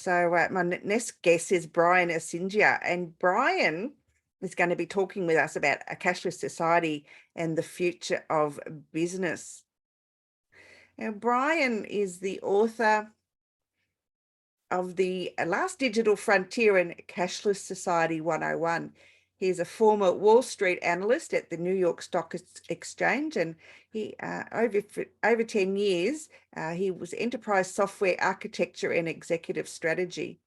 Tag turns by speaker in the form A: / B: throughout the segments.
A: So my next guest is Brian Asingia, and Brian is going to be talking with us about a cashless society and the future of business. Now, Brian is the author of The Last Digital Frontier and Cashless Society 101. He is a former Wall Street analyst at the New York Stock Exchange, and he over 10 years, he was enterprise software architecture and executive strategy.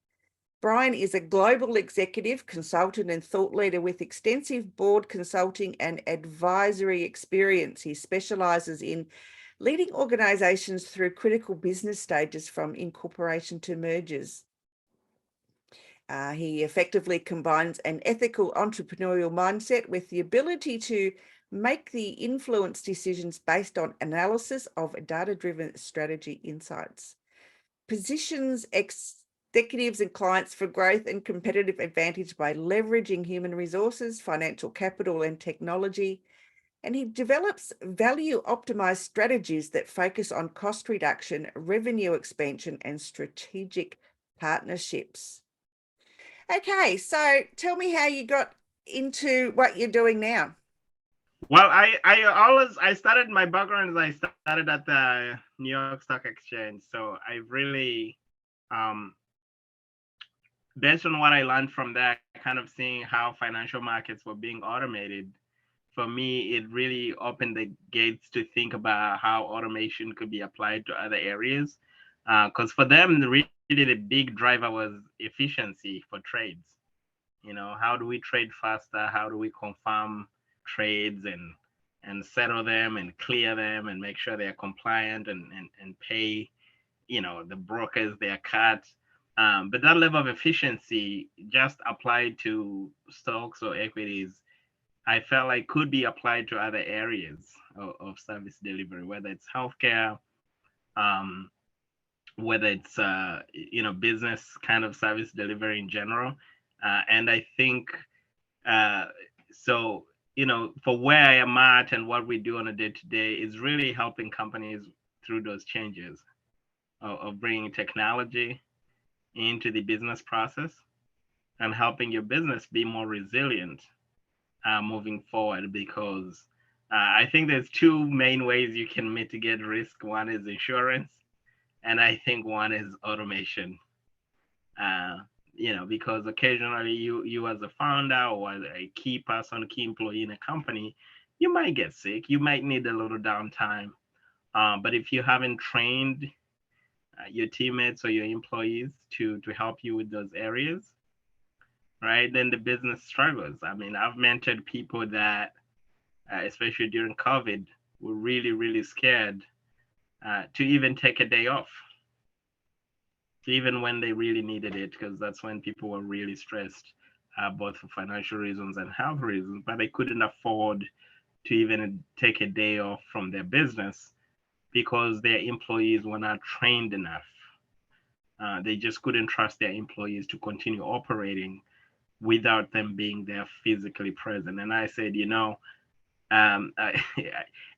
A: Brian is a global executive, consultant, and thought leader with extensive board consulting and advisory experience. He specializes in leading organizations through critical business stages from incorporation to mergers. He effectively combines an ethical entrepreneurial mindset with the ability to make the influence decisions based on analysis of data-driven strategy insights. Positions executives and clients for growth and competitive advantage by leveraging human resources, financial capital, and technology. And he develops value optimized strategies that focus on cost reduction, revenue expansion, and strategic partnerships. Okay, so tell me how you got into what you're doing now.
B: Well, I started my background as I started at the New York Stock Exchange. So I really, based on what I learned from there, kind of seeing how financial markets were being automated, for me, it really opened the gates to think about how automation could be applied to other areas. Because for them, really the big driver was efficiency for trades. How do we trade faster? How do we confirm trades and settle them and clear them and make sure they're compliant and pay, the brokers their cut. But that level of efficiency just applied to stocks or equities, I felt like could be applied to other areas of service delivery, whether it's healthcare, whether it's business kind of service delivery in general. And I think so. For where I am at and what we do on a day-to-day is really helping companies through those changes of bringing technology into the business process and helping your business be more resilient moving forward, because I think there's two main ways you can mitigate risk. One is insurance, and I think one is automation. Because occasionally you as a founder or as a key person, key employee in a company, you might get sick, you might need a little downtime. But if you haven't trained your teammates or your employees to help you with those areas, right, then the business struggles. I mean, I've mentored people that, especially during COVID, were really, really scared to even take a day off, even when they really needed it, because that's when people were really stressed, both for financial reasons and health reasons, but they couldn't afford to even take a day off from their business because their employees were not trained enough. They just couldn't trust their employees to continue operating without them being there physically present. And I said,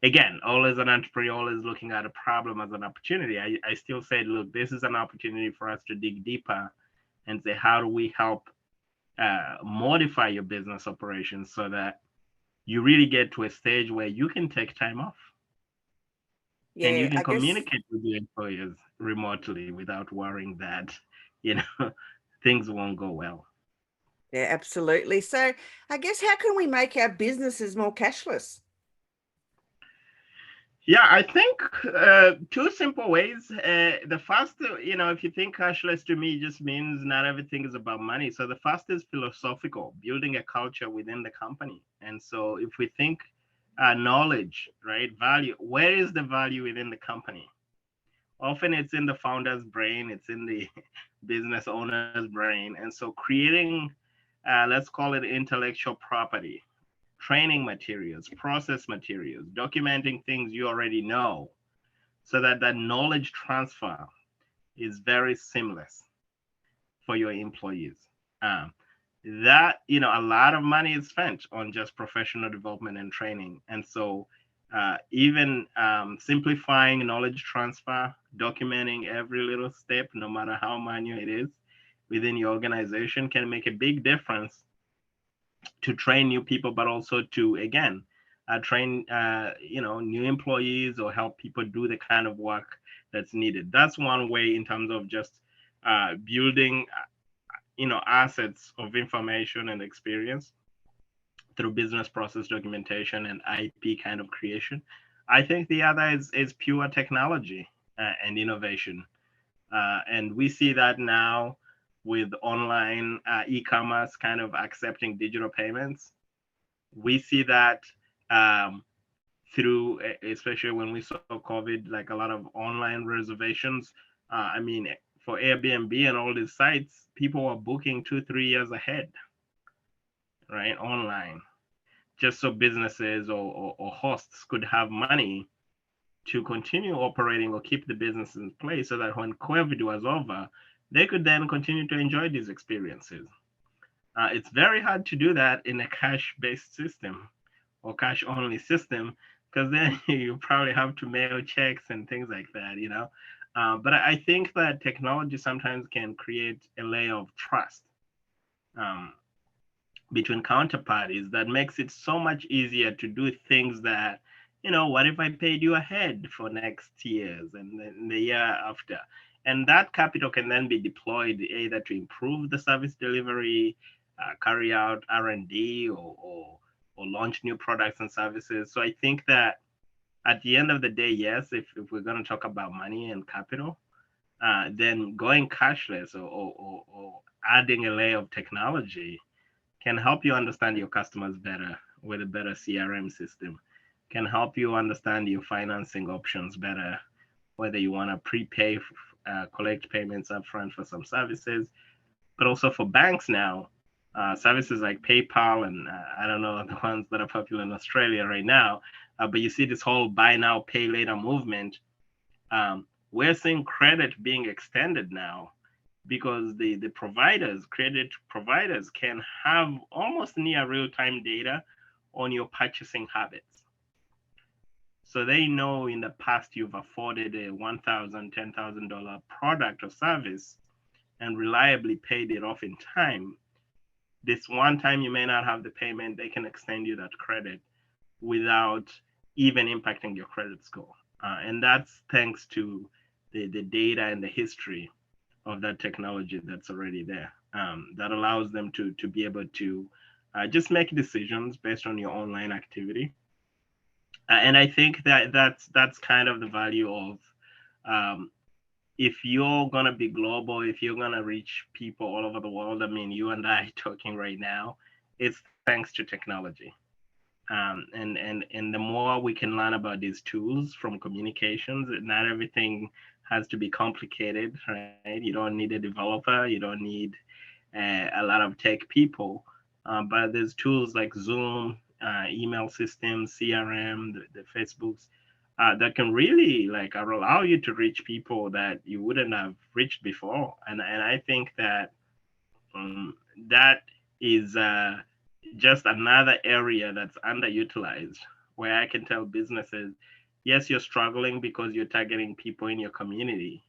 B: again, always an entrepreneur, always looking at a problem as an opportunity. I still said, look, this is an opportunity for us to dig deeper and say, how do we help modify your business operations so that you really get to a stage where you can take time off and you
A: Yeah,
B: can
A: I guess.
B: communicate with your employers remotely without worrying that, you know, things won't go well.
A: Yeah, absolutely. So I guess how can we make our businesses more cashless?
B: Yeah, I think two simple ways. The first, if you think cashless to me just means not everything is about money. So the first is philosophical, building a culture within the company. And so if we think knowledge, right, value, where is the value within the company? Often it's in the founder's brain, it's in the business owner's brain. And so creating, let's call it intellectual property, training materials, process materials, documenting things you already know so that that knowledge transfer is very seamless for your employees. A lot of money is spent on just professional development and training. And so even simplifying knowledge transfer, documenting every little step, no matter how manual it is, within your organization can make a big difference to train new people, but also to, again, train new employees or help people do the kind of work that's needed. That's one way in terms of just building assets of information and experience through business process documentation and IP kind of creation. I think the other is pure technology and innovation. And we see that now with online e-commerce kind of accepting digital payments. We see that um, through, especially when we saw COVID, like a lot of online reservations. I mean, for Airbnb and all these sites, people were booking 2-3 years ahead, right? Online, just so businesses or hosts could have money to continue operating or keep the business in place so that when COVID was over, they could then continue to enjoy these experiences. It's very hard to do that in a cash-based system or cash-only system, because then you probably have to mail checks and things like that. But I think that technology sometimes can create a layer of trust um, between counterparties that makes it so much easier to do things that, what if I paid you ahead for next years and then the year after? And that capital can then be deployed either to improve the service delivery, carry out R&D, or launch new products and services. So I think that at the end of the day, yes, if we're going to talk about money and capital, then going cashless or adding a layer of technology can help you understand your customers better with a better CRM system, can help you understand your financing options better, whether you want to prepay, collect payments upfront for some services, but also for banks now, services like PayPal and I don't know the ones that are popular in Australia right now, but you see this whole buy now, pay later movement. We're seeing credit being extended now because the credit providers can have almost near real-time data on your purchasing habits. So they know in the past you've afforded a $1,000, $10,000 product or service and reliably paid it off in time. This one time you may not have the payment, they can extend you that credit without even impacting your credit score. And that's thanks to the data and the history of that technology that's already there, that allows them to be able to just make decisions based on your online activity. And I think that's kind of the value of if you're going to be global, if you're going to reach people all over the world. I mean, you and I talking right now, it's thanks to technology. And the more we can learn about these tools from communications, not everything has to be complicated, right? You don't need a developer, you don't need a lot of tech people, but there's tools like Zoom, email systems, CRM, the Facebooks, that can really allow you to reach people that you wouldn't have reached before. And I think that that is just another area that's underutilized, where I can tell businesses, yes, you're struggling because you're targeting people in your community,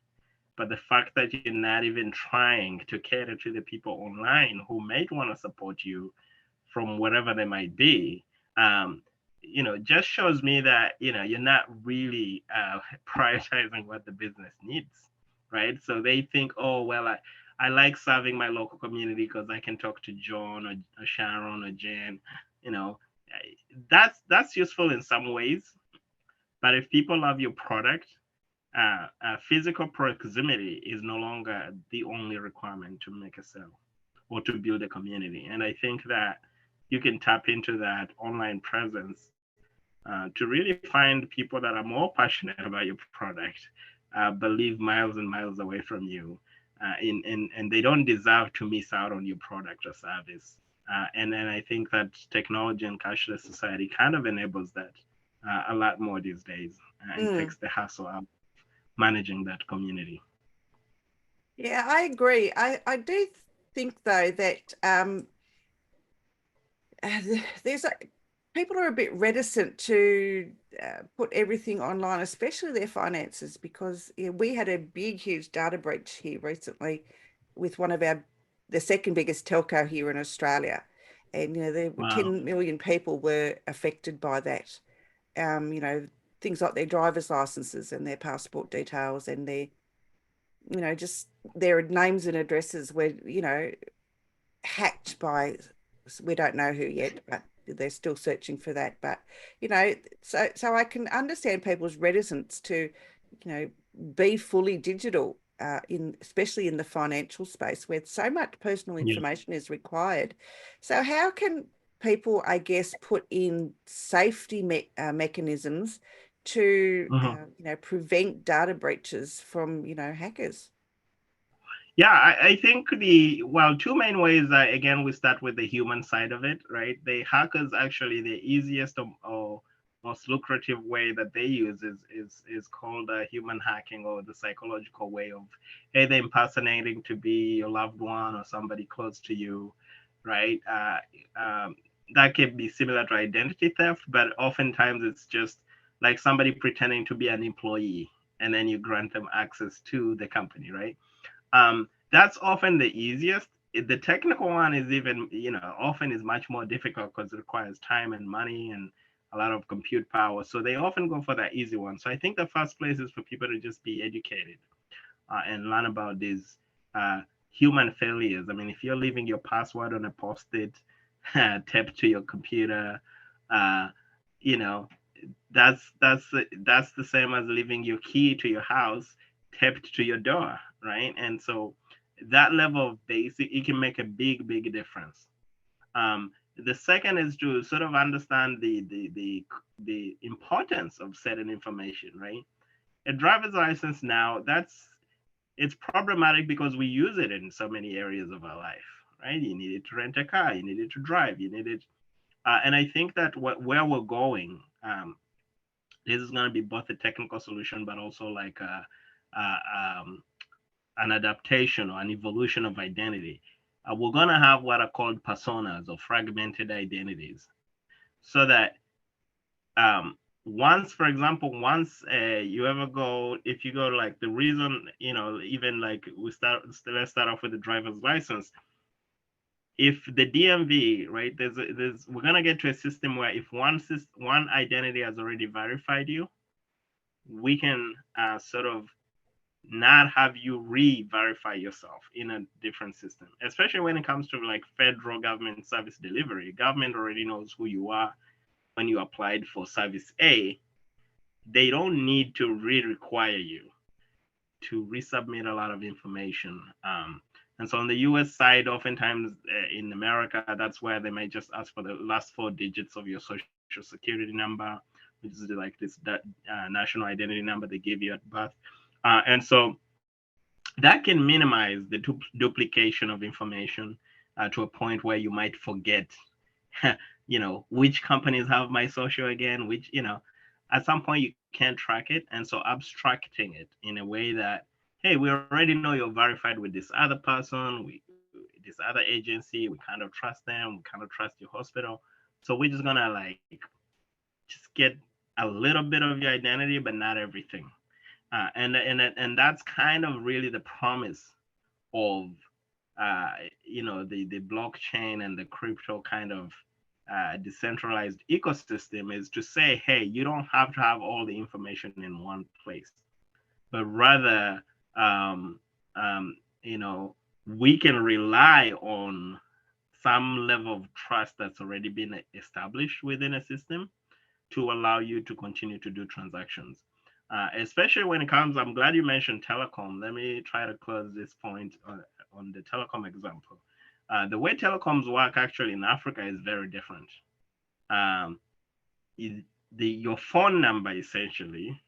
B: but the fact that you're not even trying to cater to the people online who might want to support you from wherever they might be, just shows me that, you're not really prioritizing what the business needs, right? So they think, oh, well, I like serving my local community because I can talk to John or Sharon or Jen. That's useful in some ways, but if people love your product, physical proximity is no longer the only requirement to make a sale or to build a community. And I think that you can tap into that online presence to really find people that are more passionate about your product, but live miles and miles away from you. And they don't deserve to miss out on your product or service. And then I think that technology and cashless society kind of enables that a lot more these days, and takes the hassle out managing that community.
A: Yeah, I agree. I do think though that there's people are a bit reticent to put everything online, especially their finances, because we had a huge data breach here recently, with the second biggest telco here in Australia. And, there were
B: Wow.
A: 10 million people were affected by that. Things like their driver's licenses and their passport details and their, just their names and addresses were, hacked by, we don't know who yet, but they're still searching for that. But so I can understand people's reticence to be fully digital, especially in the financial space where so much personal
B: Yeah.
A: information is required. So how can people, I guess, put in safety mechanisms to prevent data breaches from hackers?
B: Yeah, I think two main ways. Again, we start with the human side of it, right? The hackers actually the easiest or most lucrative way that they use is called human hacking, or the psychological way of either impersonating to be your loved one or somebody close to you, right? That can be similar to identity theft, but oftentimes it's just like somebody pretending to be an employee, and then you grant them access to the company, right? That's often the easiest. The technical one is even, often is much more difficult because it requires time and money and a lot of compute power. So they often go for that easy one. So I think the first place is for people to just be educated and learn about these human failures. I mean, if you're leaving your password on a post-it taped to your computer, uh, you know, that's the same as leaving your key to your house taped to your door, right? And so that level of basic, it can make a big difference. The second is to sort of understand the importance of certain information, right? A driver's license now, it's problematic because we use it in so many areas of our life, right? You need it to rent a car, you need it to drive, you need it, and I think that where we're going, this is going to be both a technical solution, but also like a, an adaptation or an evolution of identity. We're going to have what are called personas or fragmented identities, so that once, for example, once you ever go, if you go like the reason, even like let's start off with the driver's license. If the DMV, right, we're gonna get to a system where if one identity has already verified you, we can sort of not have you re-verify yourself in a different system, especially when it comes to like federal government service delivery. Government already knows who you are when you applied for service A. They don't need to re-require you to resubmit a lot of information. And so on the US side, oftentimes in America, that's where they may just ask for the last 4 digits of your social security number, which is like this national identity number they give you at birth. And so that can minimize the duplication of information to a point where you might forget, which companies have my social again, which, at some point you can't track it. And so abstracting it in a way that, hey, we already know you're verified with this other person, this other agency, we kind of trust them, we kind of trust your hospital. So we're just gonna like just get a little bit of your identity, but not everything. And that's kind of really the promise of the blockchain and the crypto kind of decentralized ecosystem, is to say, hey, you don't have to have all the information in one place, but rather we can rely on some level of trust that's already been established within a system to allow you to continue to do transactions. Especially when it comes, I'm glad you mentioned telecom. Let me try to close this point on the telecom example. The way telecoms work actually in Africa is very different. Um, your phone number essentially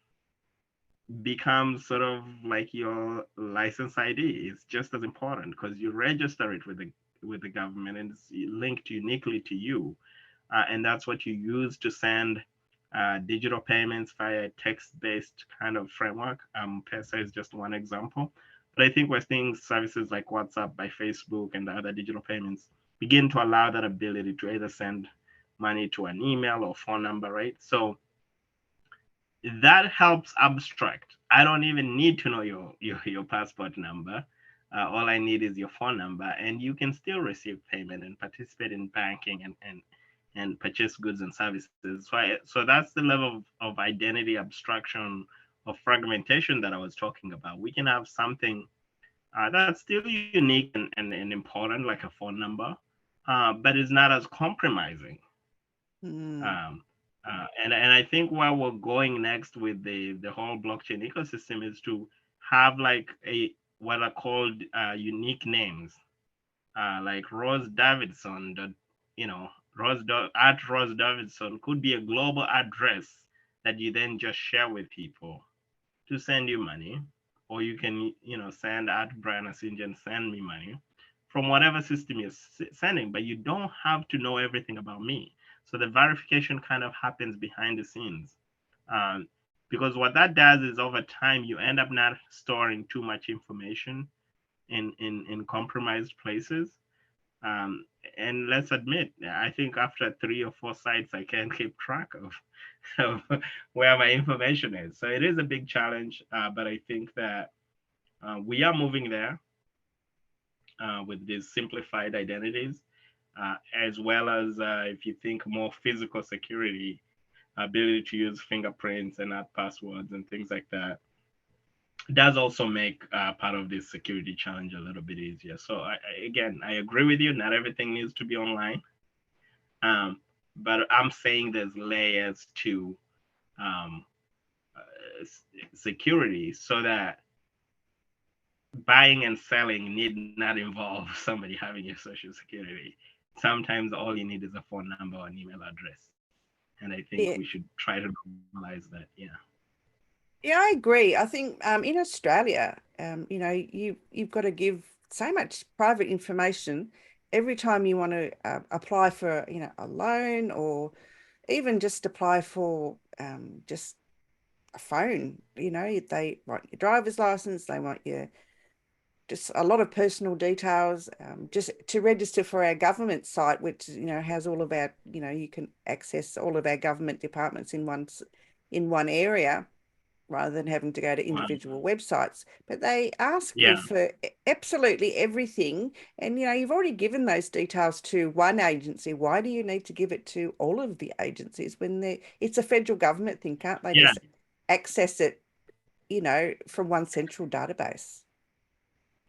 B: becomes sort of like your license ID. It's just as important because you register it with the government, and it's linked uniquely to you. And that's what you use to send digital payments via text-based kind of framework. Pesa is just one example. But I think we're seeing services like WhatsApp by Facebook and the other digital payments begin to allow that ability to either send money to an email or phone number, right? So that helps abstract. I don't even need to know your passport number. All I need is your phone number, and you can still receive payment and participate in banking and purchase goods and services. So that's the level of identity abstraction or fragmentation that I was talking about. We can have something that's still unique and important, like a phone number, but it's not as compromising.
A: Mm.
B: Um, and I think where we're going next with the whole blockchain ecosystem is to have like a what are called unique names, like Rose Davidson. That you know, at Rose Davidson could be a global address that you then just share with people to send you money, or you can send at Brian Asingia and send me money from whatever system you're sending, but you don't have to know everything about me. So the verification kind of happens behind the scenes. Um, because what that does is over time you end up not storing too much information in compromised places. Um, and let's admit, I think after 3 or 4 sites, I can't keep track of where my information is. So it is a big challenge, but I think that we are moving there with these simplified identities, as well as if you think more physical security, ability to use fingerprints and add passwords and things like that does also make part of this security challenge a little bit easier. So again, I agree with you. Not everything needs to be online, um, but I'm saying there's layers to um, security so that buying and selling need not involve somebody having your social security. Sometimes all you need is a phone number or an email address. And I think
A: Yeah.
B: we should try to normalize that. Yeah.
A: Yeah, I agree. I think in Australia, you've got to give so much private information every time you want to apply for a loan, or even just apply for just a phone. They want your driver's license, they want your just a lot of personal details, just to register for our government site, which has all of our, you can access all of our government departments in one area, rather than having to go to
B: Wow.
A: individual websites. But they ask you
B: Yeah.
A: for absolutely everything. And, you've already given those details to one agency. Why do you need to give it to all of the agencies when it's a federal government thing? Can't they
B: Yeah.
A: just access it, from one central database?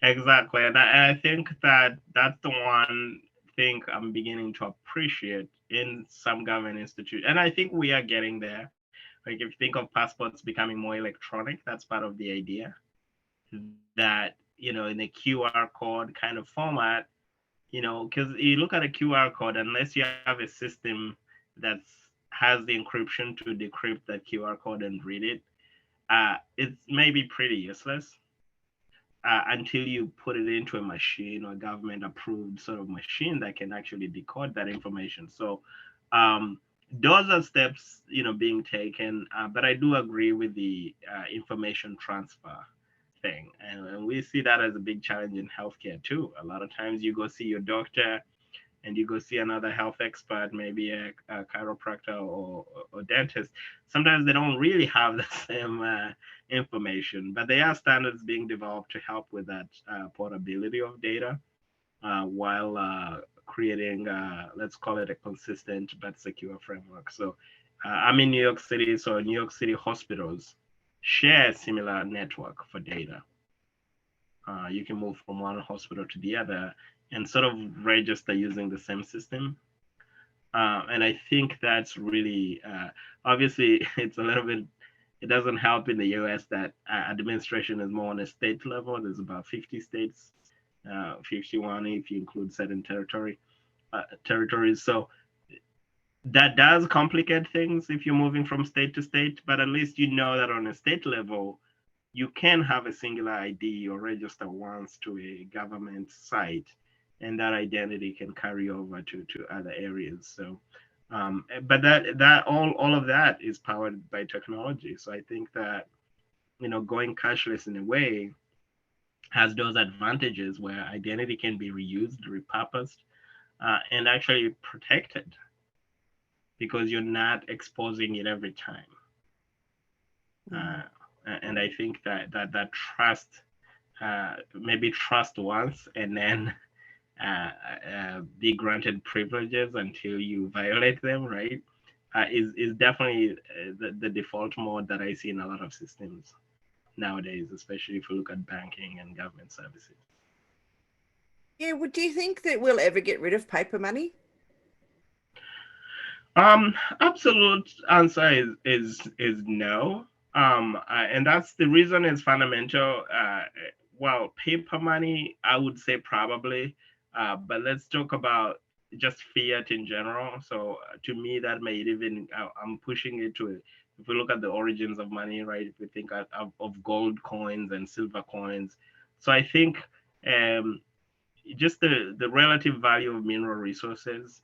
B: Exactly. And I think that that's the one thing I'm beginning to appreciate in some government institute. And I think we are getting there. Like if you think of passports becoming more electronic, that's part of the idea that, in a QR code kind of format, because you look at a QR code, unless you have a system that has the encryption to decrypt that QR code and read it, it's maybe pretty useless until you put it into a machine or government approved sort of machine that can actually decode that information. So um, those are steps, being taken. But I do agree with the information transfer thing, and we see that as a big challenge in healthcare too. A lot of times you go see your doctor and you go see another health expert, maybe a chiropractor or dentist, sometimes they don't really have the same information, but there are standards being developed to help with that portability of data while creating, let's call it a consistent but secure framework. So I'm in New York City, so New York City hospitals share a similar network for data. You can move from one hospital to the other and sort of register using the same system. And I think that's really, obviously, it's a little bit, it doesn't help in the US that administration is more on a state level. There's about 50 states, 51 if you include certain territories. So that does complicate things if you're moving from state to state, but at least you know that on a state level, you can have a singular ID or register once to a government site, and that identity can carry over to other areas. So, but that all of that is powered by technology. So I think that going cashless in a way has those advantages where identity can be reused, repurposed, and actually protected because you're not exposing it every time.
A: Mm.
B: Uh, and I think that trust maybe trust once and then be granted privileges until you violate them, right? Is definitely the default mode that I see in a lot of systems nowadays, especially if you look at banking and government services.
A: Yeah, would you think that we'll ever get rid of paper money?
B: Absolute answer is no. And that's the reason is fundamental. Well, paper money, I would say probably, but let's talk about just fiat in general. So to me, that may even I'm pushing it to. If we look at the origins of money, right? If we think of gold coins and silver coins, so I think um, just the relative value of mineral resources,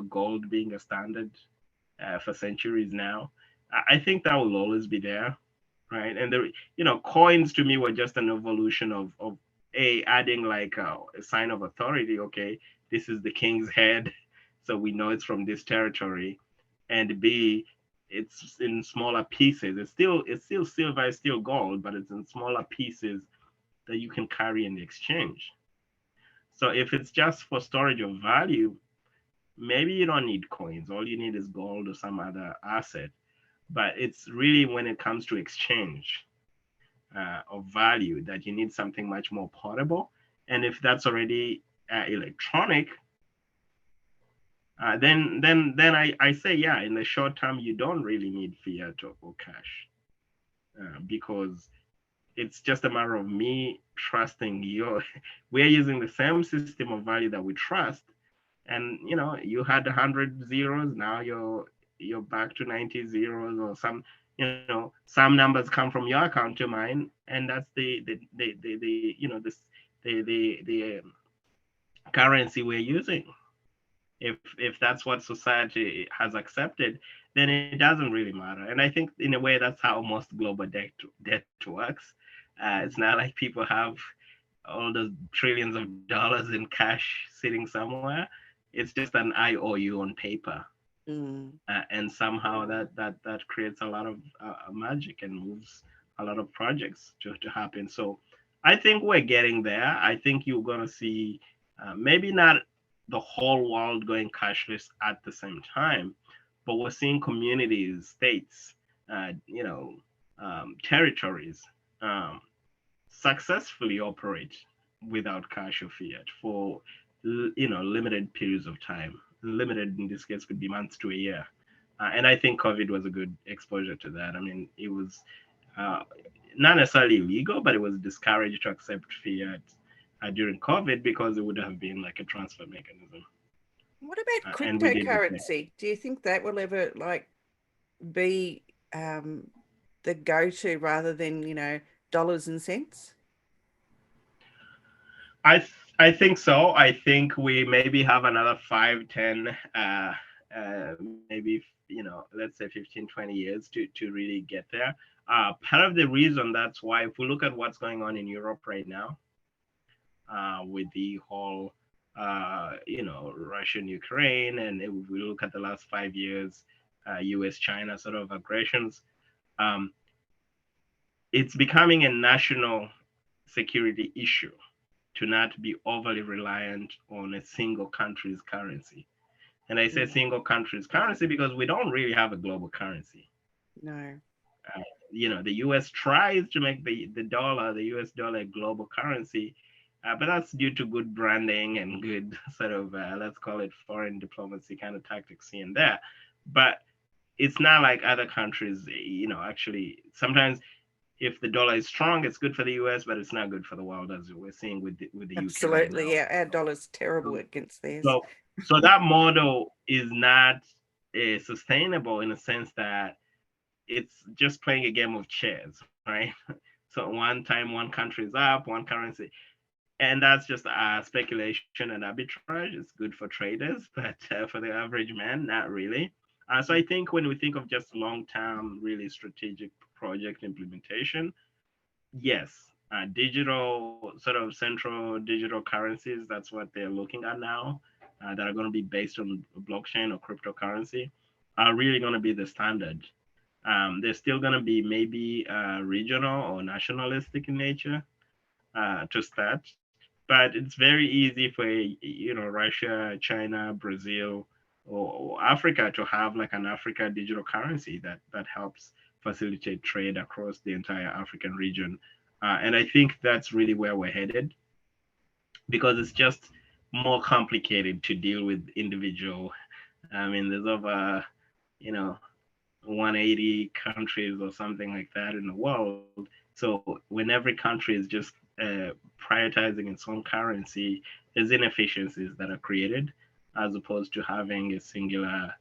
B: gold being a standard for centuries now. I think that will always be there, right? And coins to me were just an evolution of a adding like a sign of authority. Okay, this is the king's head, so we know it's from this territory, and B, it's in smaller pieces. It's still silver, it's still gold, but it's in smaller pieces that you can carry in the exchange. So if it's just for storage of value, maybe you don't need coins. All you need is gold or some other asset. But it's really when it comes to exchange of value that you need something much more portable. And if that's already electronic, then I say, yeah, in the short term you don't really need fiat or cash, because it's just a matter of me trusting you. We're using the same system of value that we trust, and you had 100 zeros, now you're back to 90 zeros, or some numbers come from your account to mine, and that's the currency we're using. If that's what society has accepted, then it doesn't really matter. And I think in a way that's how most global debt works. It's not like people have all those trillions of dollars in cash sitting somewhere. It's just an IOU on paper,
A: Mm.
B: and somehow that creates a lot of magic and moves a lot of projects to happen. So I think we're getting there. I think you're going to see maybe not the whole world going cashless at the same time, but we're seeing communities, states, territories um, successfully operate without cash or fiat for limited periods of time. Limited in this case could be months to a year, and I think COVID was a good exposure to that. I mean, it was uh, not necessarily illegal, but it was discouraged to accept fiat during COVID because it would have been like a transfer mechanism,
A: What about
B: and we did the same.
A: cryptocurrency? Do you think that will ever like be the go-to rather than, dollars and cents?
B: I think so. I think we maybe have another 5, 10, maybe let's say 15, 20 years to really get there. Part of the reason that's why, if we look at what's going on in Europe right now, with the whole Russian Ukraine, and if we look at the last 5 years, U.S. China sort of aggressions, um, it's becoming a national security issue to not be overly reliant on a single country's currency. And I say
A: Mm.
B: single country's currency because we don't really have a global currency.
A: No.
B: Uh, the US tries to make the US dollar a global currency, but that's due to good branding and good sort of, let's call it foreign diplomacy kind of tactics here and there. But it's not like other countries, actually, sometimes if the dollar is strong, it's good for the US, but it's not good for the world, as we're seeing with the UK right
A: Absolutely.
B: now.
A: Yeah, our dollar's terrible
B: So,
A: against theirs.
B: so that model is not sustainable in a sense that it's just playing a game of chess, right? So one time one country is up, one currency, and that's just speculation and arbitrage. It's good for traders, but for the average man, not really. So I think when we think of just long-term, really strategic project implementation, yes, digital sort of central digital currencies. That's what they're looking at now. That are going to be based on blockchain or cryptocurrency are really going to be the standard. They're still going to be maybe regional or nationalistic in nature, to start. But it's very easy for Russia, China, Brazil, or Africa to have like an Africa digital currency that helps facilitate trade across the entire African region. And I think that's really where we're headed, because it's just more complicated to deal with individual. I mean, there's over, you know, 180 countries or something like that in the world. So when every country is just prioritizing its own currency, there's inefficiencies that are created as opposed to having a singular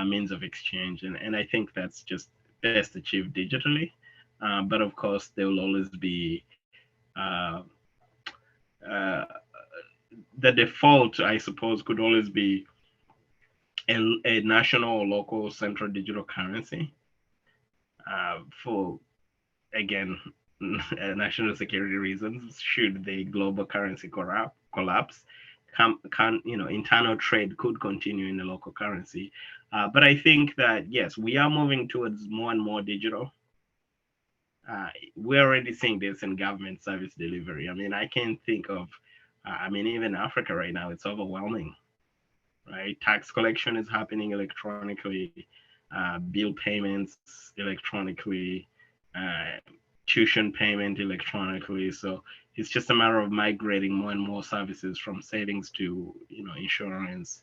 B: means of exchange. And I think that's just best achieved digitally. But of course, there will always be uh, the default, I suppose, could always be a national or local central digital currency for, again, national security reasons. Should the global currency collapse, internal trade could continue in the local currency. But I think that yes, we are moving towards more and more digital. We're already seeing this in government service delivery. I mean, I can't think of, even Africa right now, it's overwhelming, right? Tax collection is happening electronically, bill payments electronically, uh, tuition payment electronically. So it's just a matter of migrating more and more services from savings to insurance,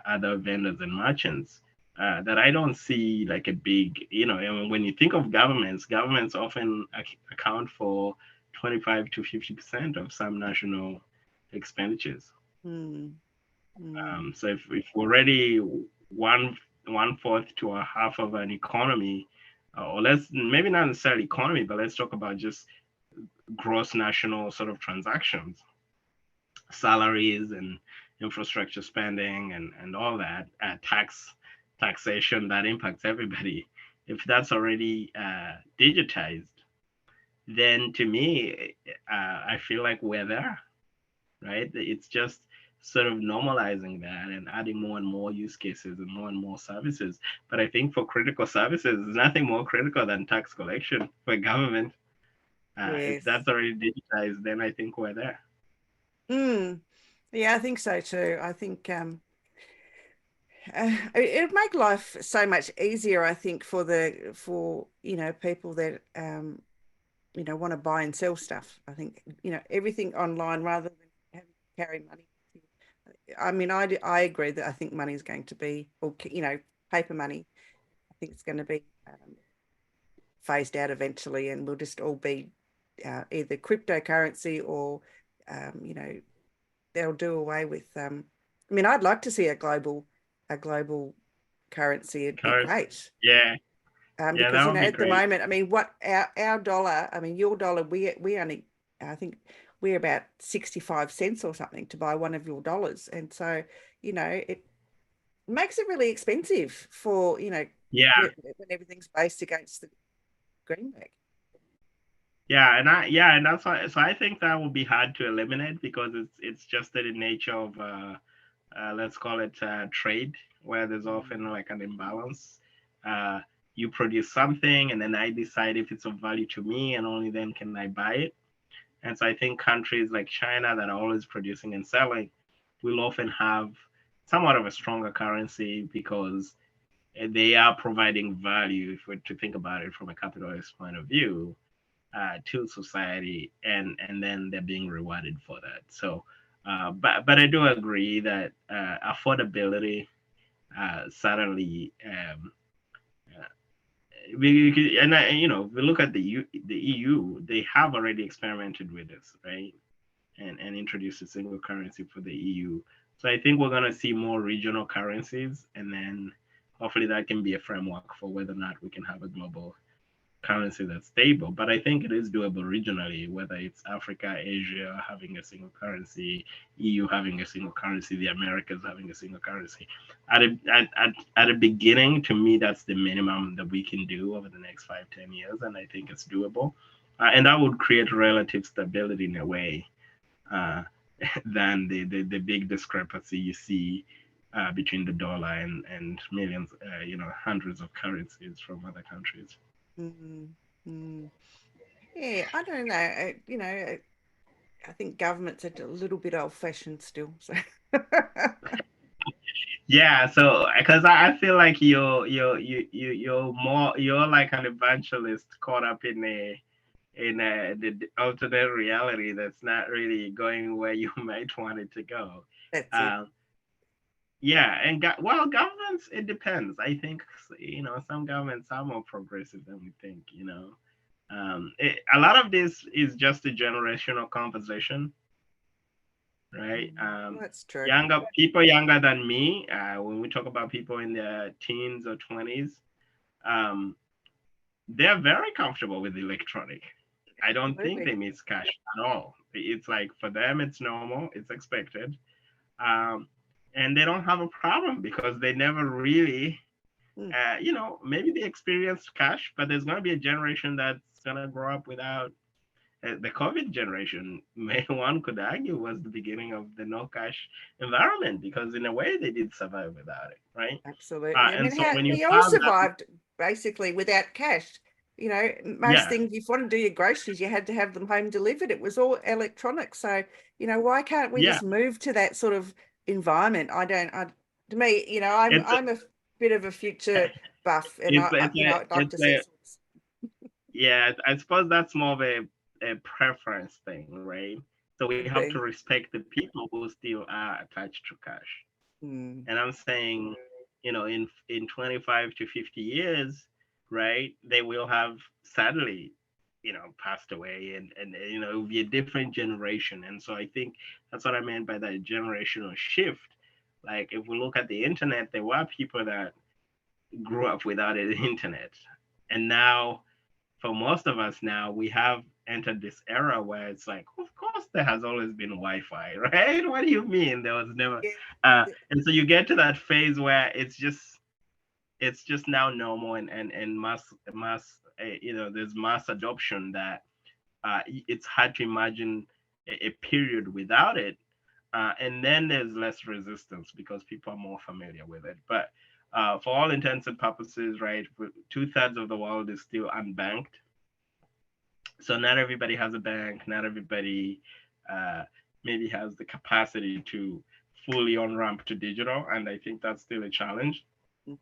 B: other vendors and merchants. That I don't see like a big, and when you think of governments often account for 25 to 50% of some national expenditures.
A: Mm, mm,
B: So if we're already one fourth to a half of an economy, or let's maybe not necessarily economy, but let's talk about just gross national sort of transactions, salaries and infrastructure spending and all that, taxation that impacts everybody. If that's already digitized, then to me, I feel like we're there, right? It's just sort of normalizing that and adding more and more use cases and more services. But I think for critical services, there's nothing more critical than tax collection for government. If
A: yes.
B: that's already digitized, then I think we're there.
A: Mm. Yeah, I think so too. I think it'd make life so much easier, I think, for people that want to buy and sell stuff. I think everything online rather than having to carry money with you. I mean, I agree that I think money is going to be, or paper money. I think it's going to be phased out eventually, and we'll just all be either cryptocurrency or you know they'll do away with. I mean, I'd like to see a global currency. It'd be
B: Currency.
A: great.
B: Yeah, yeah,
A: Because
B: that would be
A: at the
B: great.
A: moment, I mean, what our dollar, I mean, your dollar, we only, I think we're about 65 cents or something to buy one of your dollars, and so it makes it really expensive for
B: Yeah,
A: when everything's based against the greenback.
B: and that's why. So I think that will be hard to eliminate because it's just the nature of let's call it trade, where there's
A: Mm.
B: often like an imbalance. Uh, you produce something, and then I decide if it's of value to me, and only then can I buy it. And so I think countries like China that are always producing and selling will often have somewhat of a stronger currency because they are providing value, if we're to think about it from a capitalist point of view, to society, and then they're being rewarded for that. So, but I do agree that affordability certainly we look at the EU, they have already experimented with this, right? And introduced a single currency for the EU. So I think we're going to see more regional currencies, and then hopefully that can be a framework for whether or not we can have a global currency that's stable. But I think it is doable regionally, whether it's Africa, Asia having a single currency, EU having a single currency, the Americas having a single currency. At a beginning, to me, that's the minimum that we can do over the next 5, 10 years, and I think it's doable. And that would create relative stability in a way uh, than the big discrepancy you see between the dollar and millions, hundreds of currencies from other countries.
A: Mm, mm. Yeah, I don't know. I think government's a little bit old-fashioned still. So
B: Yeah, so because I feel like you're like an evangelist caught up in the alternate reality that's not really going where you might want it to go.
A: that's it.
B: Um, yeah, and well, governments, it depends. I think some governments are more progressive than we think. A lot of this is just a generational conversation, right?
A: That's true.
B: Younger people younger than me, when we talk about people in their teens or 20s, um, they're very comfortable with electronic. I don't think
A: Absolutely.
B: they miss cash at all. It's like for them, it's normal, it's expected, um, and they don't have a problem because they never really,
A: Mm,
B: maybe they experienced cash, but there's going to be a generation that's going to grow up without. The COVID generation, one could argue, was the beginning of the no cash environment because, in a way, they did survive without it, right?
A: absolutely. I
B: And
A: mean,
B: so
A: how
B: when you
A: we all
B: have that,
A: survived basically without cash. Most
B: yeah,
A: things, if you want to do your groceries, you had to have them home delivered. It was all electronic. So, why can't we
B: yeah,
A: just move to that sort of environment? To me, I'm
B: it's
A: I'm a bit of a future buff, and
B: it's it's a
A: I'd like
B: it's
A: to see
B: a
A: some.
B: yeah. I suppose that's more of a preference thing, right? So we
A: Could
B: have to
A: be.
B: respect the people who still are attached to cash.
A: Mm,
B: And I'm saying, in 25 to 50 years, right, they will have sadly, passed away, and it will be a different generation. And so I think that's what I meant by that generational shift. Like if we look at the internet, there were people that grew up without an internet. And now for most of us now, we have entered this era where it's like, of course, there has always been Wi-Fi, right? What do you mean there was never?
A: yeah.
B: And so you get to that phase where it's just now normal and there's mass adoption that it's hard to imagine a period without it. And then there's less resistance because people are more familiar with it. But for all intents and purposes, right, 2/3 of the world is still unbanked. So not everybody has a bank. Not everybody uh, maybe has the capacity to fully on ramp to digital, and I think that's still a challenge.
A: Mhm.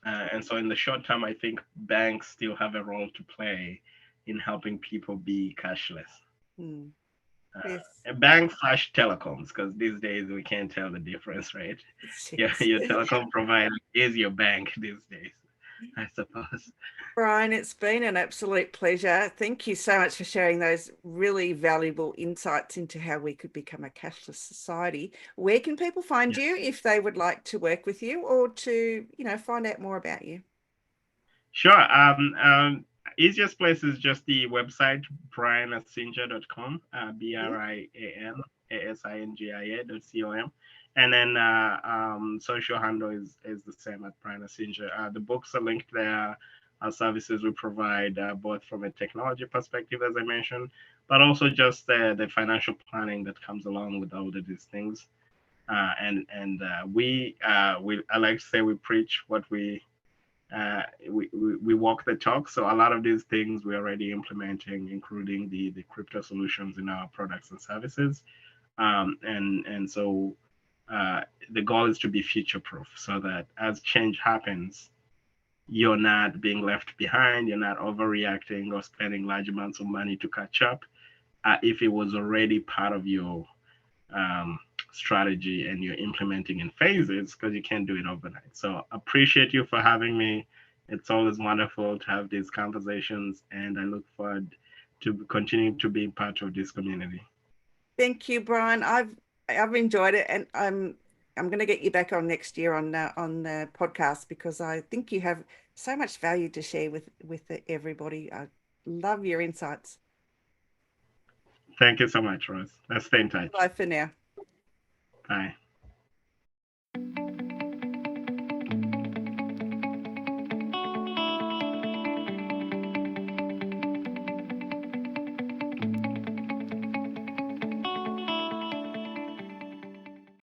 B: And so in the short term, I think banks still have a role to play in helping people be cashless.
A: Mm,
B: Uh,
A: yes.
B: a bank slash telecoms, because these days we can't tell the difference, right? Yeah,
A: Yes.
B: your telecom provider is your bank these days, I suppose.
A: Brian, it's been an absolute pleasure. Thank you so much for sharing those really valuable insights into how we could become a cashless society. Where can people find
B: Yeah.
A: you if they would like to work with you or to, find out more about you?
B: Sure. Easiest place is just the website, brianasingia.com,
A: Yeah.
B: BRIANASINGIA.com. And then social handle is the same at Brian Asingia. The books are linked there. Our services we provide both from a technology perspective, as I mentioned, but also just the financial planning that comes along with all of these things. We I like to say we preach what we walk the talk. So a lot of these things we're already implementing, including the crypto solutions in our products and services. And so uh, the goal is to be future proof so that as change happens, you're not being left behind, you're not overreacting or spending large amounts of money to catch up. If it was already part of your um, strategy and you're implementing in phases because you can't do it overnight. So appreciate you for having me. It's always wonderful to have these conversations, and I look forward to continuing to be part of this community.
A: Thank you, Brian. I've enjoyed it, and I'm going to get you back on next year on the podcast because I think you have so much value to share with everybody. I love your insights.
B: Thank you so much, Rose. Let's stay in touch.
A: Bye for now.
B: Bye.